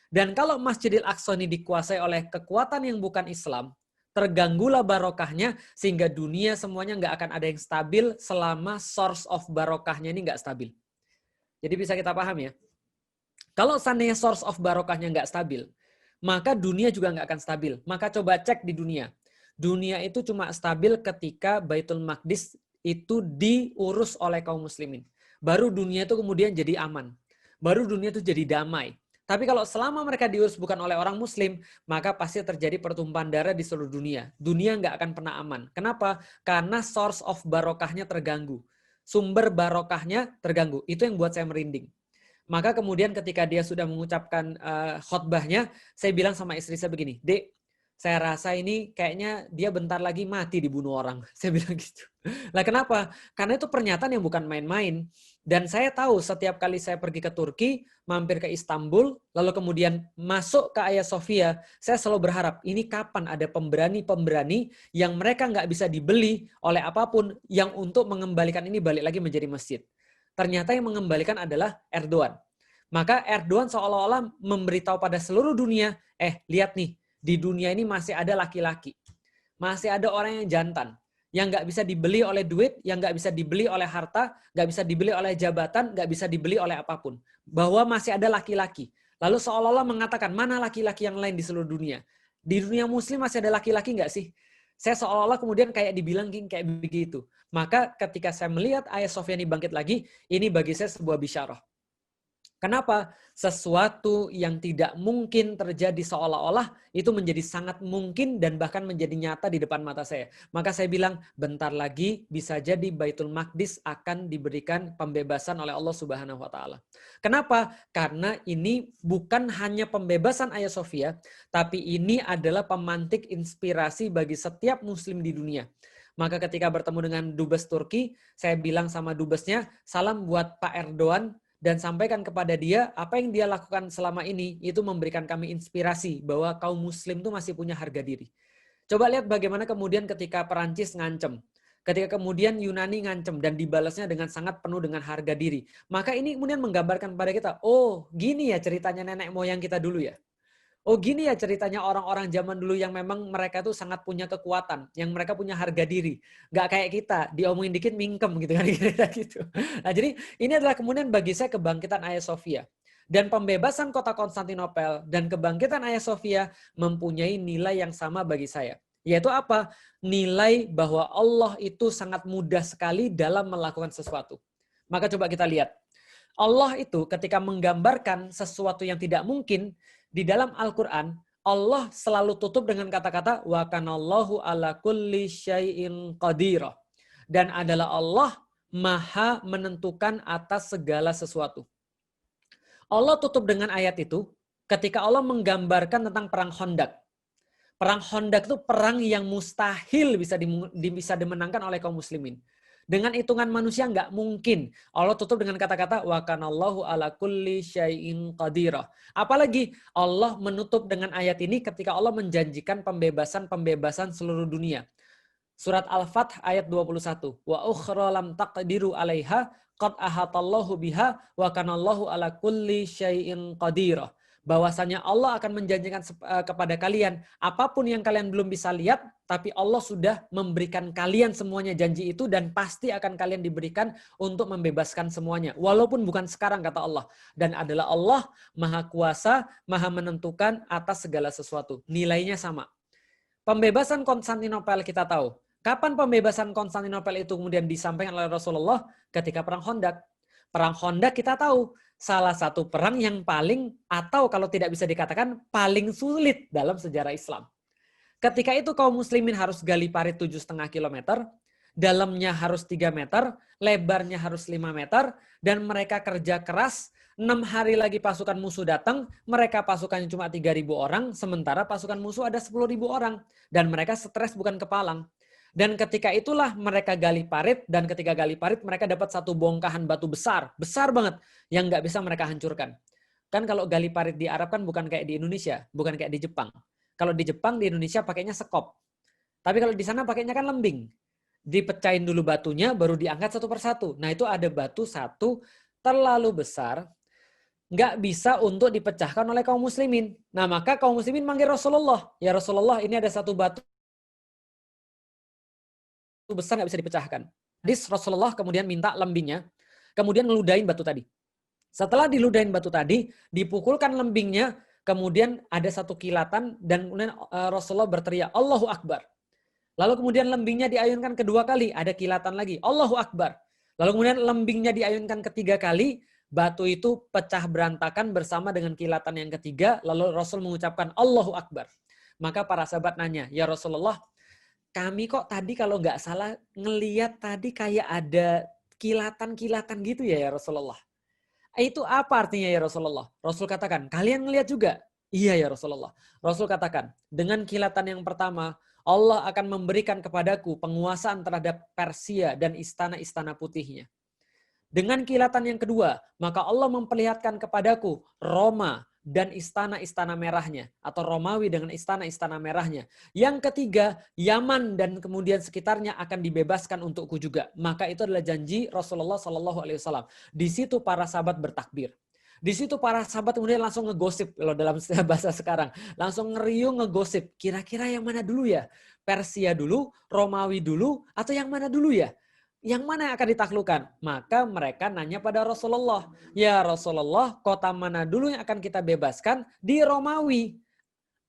Dan kalau Masjidil Aqsa ini dikuasai oleh kekuatan yang bukan Islam, terganggulah barokahnya sehingga dunia semuanya nggak akan ada yang stabil selama source of barokahnya ini nggak stabil. Jadi bisa kita paham ya. Kalau seandainya source of barokahnya nggak stabil, maka dunia juga nggak akan stabil. Maka coba cek di dunia. Dunia itu cuma stabil ketika Baitul Maqdis itu diurus oleh kaum muslimin. Baru dunia itu kemudian jadi aman. Baru dunia itu jadi damai. Tapi kalau selama mereka diurus bukan oleh orang muslim, maka pasti terjadi pertumpahan darah di seluruh dunia. Dunia nggak akan pernah aman. Kenapa? Karena source of barokahnya terganggu. Sumber barokahnya terganggu. Itu yang buat saya merinding. Maka kemudian ketika dia sudah mengucapkan khotbahnya, saya bilang sama istri saya begini, "Dek, saya rasa ini kayaknya dia bentar lagi mati dibunuh orang." Saya bilang gitu. Lah kenapa? Karena itu pernyataan yang bukan main-main. Dan saya tahu setiap kali saya pergi ke Turki, mampir ke Istanbul, lalu kemudian masuk ke Hagia Sophia, saya selalu berharap ini kapan ada pemberani-pemberani yang mereka nggak bisa dibeli oleh apapun yang untuk mengembalikan ini balik lagi menjadi masjid. Ternyata yang mengembalikan adalah Erdogan. Maka Erdogan seolah-olah memberitahu pada seluruh dunia, lihat nih, di dunia ini masih ada laki-laki. Masih ada orang yang jantan. Yang nggak bisa dibeli oleh duit, yang nggak bisa dibeli oleh harta, nggak bisa dibeli oleh jabatan, nggak bisa dibeli oleh apapun. Bahwa masih ada laki-laki. Lalu seolah-olah mengatakan, mana laki-laki yang lain di seluruh dunia? Di dunia muslim masih ada laki-laki nggak sih? Saya seolah-olah kemudian kayak dibilang kayak begitu. Maka ketika saya melihat Hagia Sophia ini bangkit lagi, ini bagi saya sebuah bisyarah. Kenapa? Sesuatu yang tidak mungkin terjadi seolah-olah itu menjadi sangat mungkin dan bahkan menjadi nyata di depan mata saya. Maka saya bilang, bentar lagi bisa jadi Baitul Maqdis akan diberikan pembebasan oleh Allah Subhanahu wa taala. Kenapa? Karena ini bukan hanya pembebasan Hagia Sophia, tapi ini adalah pemantik inspirasi bagi setiap muslim di dunia. Maka ketika bertemu dengan Dubes Turki, saya bilang sama Dubesnya, salam buat Pak Erdogan, dan sampaikan kepada dia apa yang dia lakukan selama ini itu memberikan kami inspirasi bahwa kaum muslim itu masih punya harga diri. Coba lihat bagaimana kemudian ketika Perancis ngancem, ketika kemudian Yunani ngancem dan dibalasnya dengan sangat penuh dengan harga diri. Maka ini kemudian menggambarkan kepada kita, oh gini ya ceritanya nenek moyang kita dulu ya. Oh gini ya ceritanya orang-orang zaman dulu yang memang mereka tuh sangat punya kekuatan, yang mereka punya harga diri. Nggak kayak kita, diomongin dikit mingkem gitu kan. Gitu. Nah jadi ini adalah kemudian bagi saya kebangkitan Hagia Sophia. Dan pembebasan kota Konstantinopel dan kebangkitan Hagia Sophia mempunyai nilai yang sama bagi saya. Yaitu apa? Nilai bahwa Allah itu sangat mudah sekali dalam melakukan sesuatu. Maka coba kita lihat. Allah itu ketika menggambarkan sesuatu yang tidak mungkin, di dalam Al-Quran, Allah selalu tutup dengan kata-kata wa kanallahu ala kulli syai'in qadirah. Dan adalah Allah maha menentukan atas segala sesuatu. Allah tutup dengan ayat itu ketika Allah menggambarkan tentang perang Khandaq. Perang Khandaq itu perang yang mustahil bisa dimenangkan oleh kaum muslimin. Dengan hitungan manusia nggak mungkin. Allah tutup dengan kata-kata wa kanallahu ala kulli syai'in qadirah. Apalagi Allah menutup dengan ayat ini ketika Allah menjanjikan pembebasan seluruh dunia. Surat Al-Fath ayat 21. Wa ukhra lam taqdiru 'alaiha qad ahatallahu biha wa kanallahu ala kulli syai'in qadirah. Bahwasanya Allah akan menjanjikan kepada kalian apapun yang kalian belum bisa lihat, tapi Allah sudah memberikan kalian semuanya janji itu dan pasti akan kalian diberikan untuk membebaskan semuanya. Walaupun bukan sekarang kata Allah. Dan adalah Allah maha kuasa, maha menentukan atas segala sesuatu. Nilainya sama. Pembebasan Konstantinopel kita tahu. Kapan pembebasan Konstantinopel itu kemudian disampaikan oleh Rasulullah? Ketika perang Khandaq. Perang Khandaq kita tahu salah satu perang yang paling atau kalau tidak bisa dikatakan paling sulit dalam sejarah Islam. Ketika itu kaum muslimin harus gali parit 7,5 kilometer, dalamnya harus 3 meter, lebarnya harus 5 meter, dan mereka kerja keras. 6 hari lagi pasukan musuh datang, mereka pasukannya cuma 3.000 orang, sementara pasukan musuh ada 10.000 orang. Dan mereka stres bukan kepalang. Dan ketika itulah mereka gali parit, dan ketika gali parit mereka dapat satu bongkahan batu besar banget, yang nggak bisa mereka hancurkan. Kan kalau gali parit di Arab kan bukan kayak di Indonesia, bukan kayak di Jepang. Kalau di Jepang, di Indonesia pakainya sekop. Tapi kalau di sana pakainya kan lembing. Dipecahin dulu batunya, baru diangkat satu persatu. Nah itu ada batu satu terlalu besar, nggak bisa untuk dipecahkan oleh kaum muslimin. Nah maka kaum muslimin manggil Rasulullah. Ya Rasulullah, ini ada satu batu besar nggak bisa dipecahkan. Hadis Rasulullah kemudian minta lembingnya, kemudian ngeludahin batu tadi. Setelah diludahin batu tadi, dipukulkan lembingnya, kemudian ada satu kilatan dan kemudian Rasulullah berteriak Allahu Akbar. Lalu kemudian lembingnya diayunkan kedua kali, ada kilatan lagi Allahu Akbar. Lalu kemudian lembingnya diayunkan ketiga kali, batu itu pecah berantakan bersama dengan kilatan yang ketiga, lalu Rasul mengucapkan Allahu Akbar. Maka para sahabat nanya, ya Rasulullah, kami kok tadi kalau nggak salah ngeliat tadi kayak ada kilatan-kilatan gitu ya Rasulullah. Itu apa artinya ya Rasulullah? Rasul katakan, kalian ngeliat juga? Iya ya Rasulullah. Rasul katakan, dengan kilatan yang pertama, Allah akan memberikan kepadaku penguasaan terhadap Persia dan istana-istana putihnya. Dengan kilatan yang kedua, maka Allah memperlihatkan kepadaku Roma dan istana-istana merahnya. Atau Romawi dengan istana-istana merahnya. Yang ketiga, Yaman dan kemudian sekitarnya akan dibebaskan untukku juga. Maka itu adalah janji Rasulullah SAW. Di situ para sahabat bertakbir. Di situ para sahabat kemudian langsung ngegosip kalau dalam bahasa sekarang. Langsung ngeriung ngegosip. Kira-kira yang mana dulu ya? Persia dulu, Romawi dulu, atau yang mana dulu ya? Yang mana yang akan ditaklukkan? Maka mereka nanya pada Rasulullah. Ya Rasulullah, kota mana dulu yang akan kita bebaskan? Di Romawi.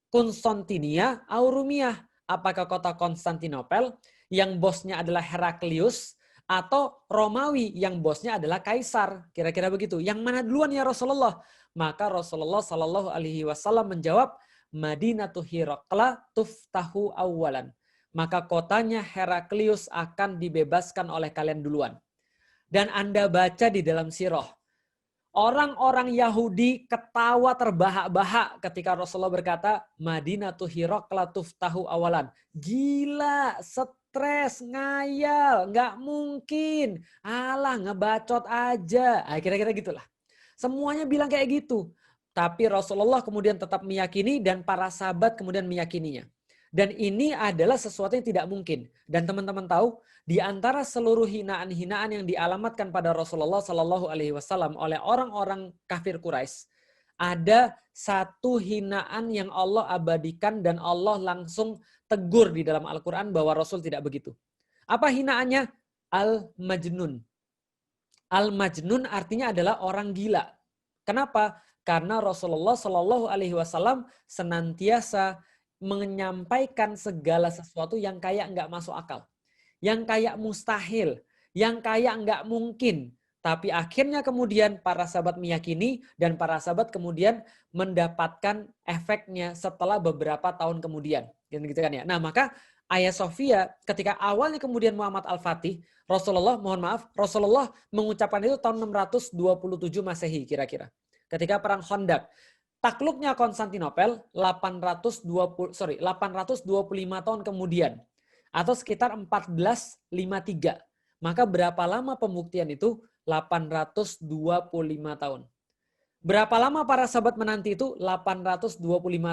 Konstantinia, Aurumia. Apakah kota Konstantinopel yang bosnya adalah Heraklius? Atau Romawi yang bosnya adalah Kaisar? Kira-kira begitu. Yang mana duluan ya Rasulullah? Maka Rasulullah SAW menjawab, Madinatu Hiraqla tuftahu awalan. Maka kotanya Heraklius akan dibebaskan oleh kalian duluan. Dan Anda baca di dalam sirah. Orang-orang Yahudi ketawa terbahak-bahak ketika Rasulullah berkata, Madinatu Hiraqla tuftahu awalan. Gila, stres, ngayal, nggak mungkin. Alah, ngebacot aja. Kira-kira gitulah. Semuanya bilang kayak gitu. Tapi Rasulullah kemudian tetap meyakini dan para sahabat kemudian meyakininya. Dan ini adalah sesuatu yang tidak mungkin. Dan teman-teman tahu, di antara seluruh hinaan-hinaan yang dialamatkan pada Rasulullah SAW oleh orang-orang kafir Quraisy, ada satu hinaan yang Allah abadikan dan Allah langsung tegur di dalam Al-Quran bahwa Rasul tidak begitu. Apa hinaannya? Al-Majnun. Al-Majnun artinya adalah orang gila. Kenapa? Karena Rasulullah Shallallahu Alaihi Wasallam senantiasa menyampaikan segala sesuatu yang kayak nggak masuk akal, yang kayak mustahil, yang kayak nggak mungkin. Tapi akhirnya kemudian para sahabat meyakini dan para sahabat kemudian mendapatkan efeknya setelah beberapa tahun kemudian. Gitu kan ya. Nah maka Hagia Sophia ketika awalnya kemudian Muhammad Al-Fatih, Rasulullah mengucapkan itu tahun 627 Masehi kira-kira. Ketika perang Khandaq. Takluknya Konstantinopel 825 tahun kemudian. Atau sekitar 1453. Maka berapa lama pembuktian itu? 825 tahun. Berapa lama para sahabat menanti itu? 825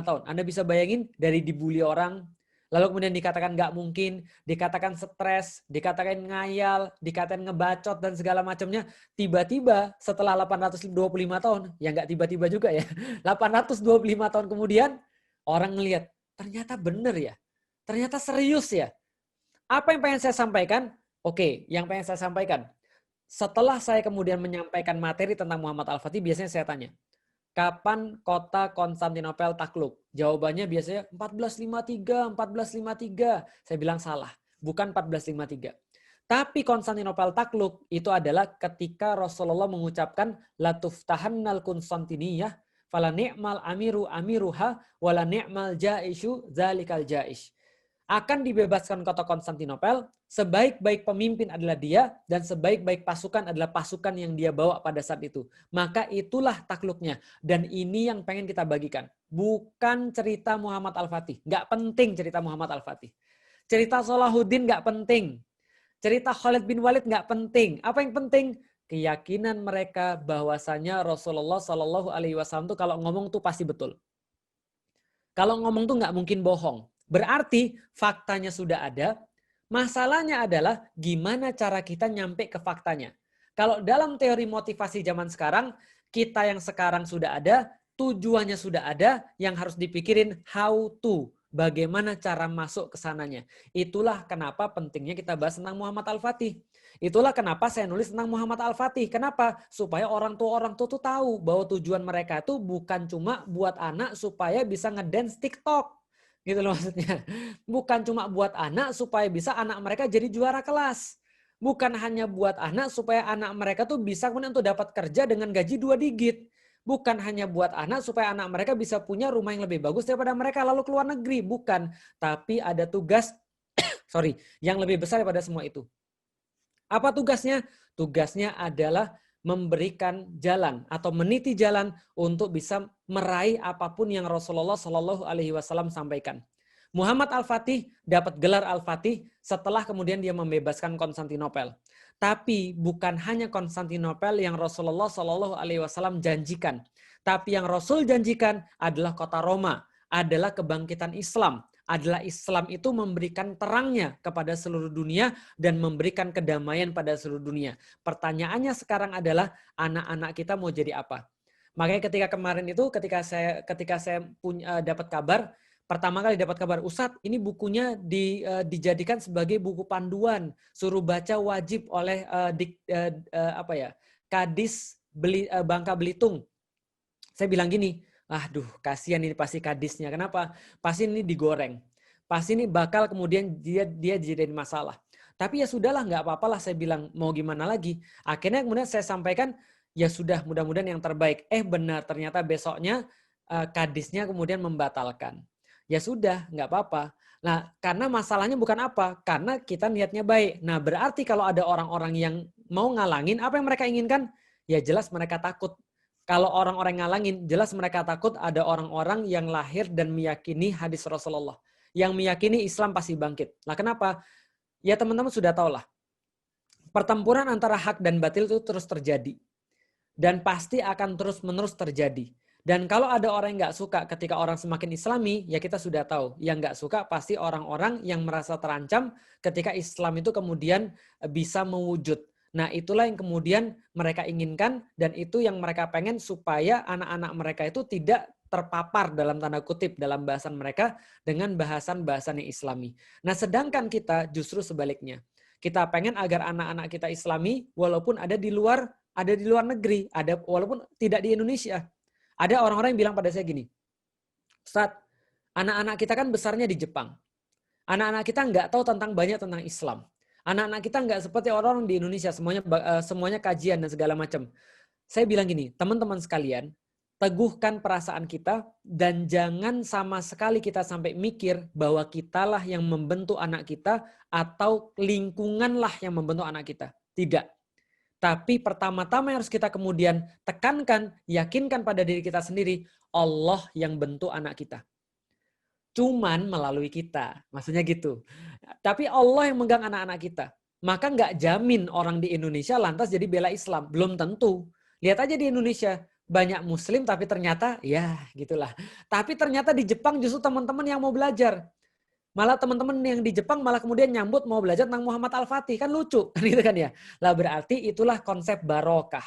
tahun. Anda bisa bayangin dari dibully orang, lalu kemudian dikatakan nggak mungkin, dikatakan stres, dikatakan ngayal, dikatakan ngebacot dan segala macamnya. Tiba-tiba setelah 825 tahun, ya nggak tiba-tiba juga ya, 825 tahun kemudian orang ngelihat, ternyata benar ya, ternyata serius ya. Apa yang pengen saya sampaikan? Oke, yang pengen saya sampaikan. Setelah saya kemudian menyampaikan materi tentang Muhammad Al-Fatih, biasanya saya tanya, kapan kota Konstantinopel takluk? Jawabannya biasanya 1453. Saya bilang salah, bukan 1453. Tapi Konstantinopel takluk itu adalah ketika Rasulullah mengucapkan la tuftahannal Konstantiniyah fala ni'mal amiru amiruha wala ni'mal jaishu zalikal jaish. Akan dibebaskan kota Konstantinopel, sebaik-baik pemimpin adalah dia, dan sebaik-baik pasukan adalah pasukan yang dia bawa pada saat itu. Maka itulah takluknya. Dan ini yang pengen kita bagikan. Bukan cerita Muhammad Al-Fatih. Nggak penting cerita Muhammad Al-Fatih. Cerita Salahuddin nggak penting. Cerita Khalid bin Walid nggak penting. Apa yang penting? Keyakinan mereka bahwasanya Rasulullah Shallallahu Alaihi Wasallam tuh kalau ngomong tuh pasti betul. Kalau ngomong tuh nggak mungkin bohong. Berarti faktanya sudah ada, masalahnya adalah gimana cara kita nyampe ke faktanya. Kalau dalam teori motivasi zaman sekarang, kita yang sekarang sudah ada, tujuannya sudah ada, yang harus dipikirin how to, bagaimana cara masuk ke sananya. Itulah kenapa pentingnya kita bahas tentang Muhammad Al-Fatih. Itulah kenapa saya nulis tentang Muhammad Al-Fatih. Kenapa? Supaya orang tua tuh tahu bahwa tujuan mereka itu bukan cuma buat anak supaya bisa ngedance TikTok. Gitu loh maksudnya. Bukan cuma buat anak supaya bisa anak mereka jadi juara kelas. Bukan hanya buat anak supaya anak mereka tuh bisa kemudian untuk dapat kerja dengan gaji 2 digit. Bukan hanya buat anak supaya anak mereka bisa punya rumah yang lebih bagus daripada mereka lalu keluar negeri. Bukan. Tapi ada tugas yang lebih besar daripada semua itu. Apa tugasnya? Tugasnya adalah memberikan jalan atau meniti jalan untuk bisa meraih apapun yang Rasulullah Shallallahu Alaihi Wasallam sampaikan. Muhammad Al-Fatih dapat gelar Al-Fatih setelah kemudian dia membebaskan Konstantinopel. Tapi bukan hanya Konstantinopel yang Rasulullah Shallallahu Alaihi Wasallam janjikan, tapi yang Rasul janjikan adalah kota Roma, adalah kebangkitan Islam. Adalah Islam itu memberikan terangnya kepada seluruh dunia dan memberikan kedamaian pada seluruh dunia. Pertanyaannya sekarang adalah anak-anak kita mau jadi apa? Makanya ketika kemarin itu ketika saya dapat kabar, pertama kali dapat kabar, Ustadz, ini bukunya dijadikan sebagai buku panduan, suruh baca wajib oleh Kadis Bangka Belitung. Saya bilang gini, aduh, kasihan ini pasti kadisnya. Kenapa? Pasti ini digoreng. Pasti ini bakal kemudian dia jadi masalah. Tapi ya sudahlah, nggak apa-apalah, saya bilang mau gimana lagi. Akhirnya kemudian saya sampaikan, ya sudah, mudah-mudahan yang terbaik. Benar, ternyata besoknya kadisnya kemudian membatalkan. Ya sudah, nggak apa-apa. Nah, karena masalahnya bukan apa? Karena kita niatnya baik. Nah, berarti kalau ada orang-orang yang mau ngalangin, apa yang mereka inginkan? Ya jelas mereka takut. Kalau orang-orang ngalangin, jelas mereka takut ada orang-orang yang lahir dan meyakini hadis Rasulullah. Yang meyakini Islam pasti bangkit. Nah kenapa? Ya teman-teman sudah tahu lah. Pertempuran antara hak dan batil itu terus terjadi. Dan pasti akan terus-menerus terjadi. Dan kalau ada orang yang nggak suka ketika orang semakin Islami, ya kita sudah tahu. Yang nggak suka pasti orang-orang yang merasa terancam ketika Islam itu kemudian bisa mewujud. Nah, itulah yang kemudian mereka inginkan dan itu yang mereka pengen supaya anak-anak mereka itu tidak terpapar dalam tanda kutip dalam bahasan mereka dengan bahasan-bahasan yang Islami. Nah, sedangkan kita justru sebaliknya. Kita pengen agar anak-anak kita Islami walaupun ada di luar negeri, ada walaupun tidak di Indonesia. Ada orang-orang yang bilang pada saya gini, Ustadz, anak-anak kita kan besarnya di Jepang. Anak-anak kita nggak tahu banyak tentang Islam. Anak-anak kita nggak seperti orang-orang di Indonesia, semuanya kajian dan segala macam. Saya bilang gini, teman-teman sekalian, teguhkan perasaan kita dan jangan sama sekali kita sampai mikir bahwa kitalah yang membentuk anak kita atau lingkunganlah yang membentuk anak kita. Tidak. Tapi pertama-tama yang harus kita kemudian tekankan, yakinkan pada diri kita sendiri, Allah yang bentuk anak kita. Cuman melalui kita, maksudnya gitu. Tapi Allah yang megang anak-anak kita. Maka nggak jamin orang di Indonesia lantas jadi bela Islam. Belum tentu. Lihat aja di Indonesia, banyak muslim tapi ternyata ya gitulah. Tapi ternyata di Jepang justru teman-teman yang mau belajar. Malah teman-teman yang di Jepang malah kemudian nyambut mau belajar tentang Muhammad Al-Fatih. Kan lucu, kan gitu kan ya. Lah berarti itulah konsep barokah.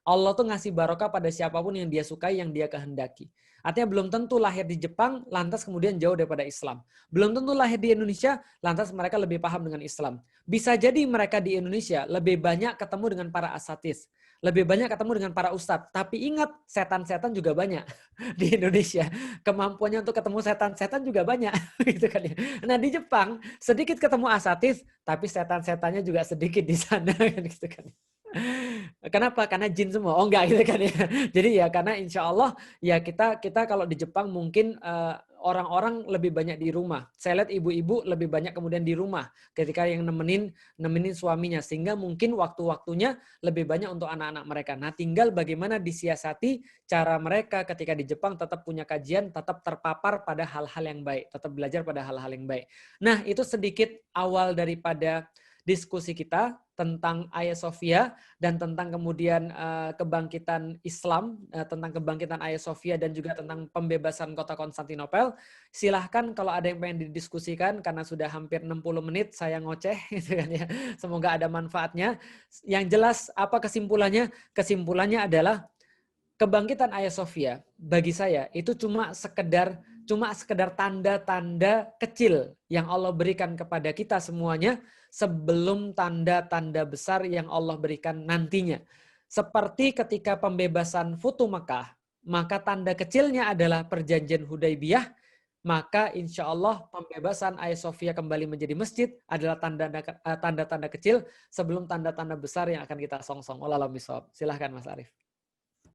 Allah tuh ngasih barokah pada siapapun yang dia sukai, yang dia kehendaki. Artinya belum tentu lahir di Jepang, lantas kemudian jauh daripada Islam. Belum tentu lahir di Indonesia, lantas mereka lebih paham dengan Islam. Bisa jadi mereka di Indonesia lebih banyak ketemu dengan para asatis. Lebih banyak ketemu dengan para ustadz. Tapi ingat, setan-setan juga banyak di Indonesia. Kemampuannya untuk ketemu setan-setan juga banyak. Gitu kan ya. Nah di Jepang, sedikit ketemu asatis, tapi setan-setannya juga sedikit di sana. Gitu kan. Kenapa? Karena jin semua. Oh enggak gitu kan ya. Jadi ya karena insya Allah ya kita kalau di Jepang mungkin orang-orang lebih banyak di rumah. Saya lihat ibu-ibu lebih banyak kemudian di rumah ketika yang nemenin suaminya sehingga mungkin waktu-waktunya lebih banyak untuk anak-anak mereka. Nah, tinggal bagaimana disiasati cara mereka ketika di Jepang tetap punya kajian, tetap terpapar pada hal-hal yang baik, tetap belajar pada hal-hal yang baik. Nah, itu sedikit awal daripada diskusi kita tentang Hagia Sophia dan tentang kemudian kebangkitan Islam, tentang kebangkitan Hagia Sophia dan juga tentang pembebasan kota Konstantinopel. Silahkan kalau ada yang pengen didiskusikan karena sudah hampir 60 menit saya ngoceh gitu kan ya. Semoga ada manfaatnya. Yang jelas apa kesimpulannya? Kesimpulannya adalah kebangkitan Hagia Sophia bagi saya itu cuma sekedar tanda-tanda kecil yang Allah berikan kepada kita semuanya sebelum tanda-tanda besar yang Allah berikan nantinya. Seperti ketika pembebasan Futu Makkah, maka tanda kecilnya adalah perjanjian Hudaybiyah, maka insya Allah pembebasan Hagia Sophia kembali menjadi masjid adalah tanda-tanda kecil sebelum tanda-tanda besar yang akan kita songsong. Wallahu a'lam bishawab. Silahkan Mas Arief.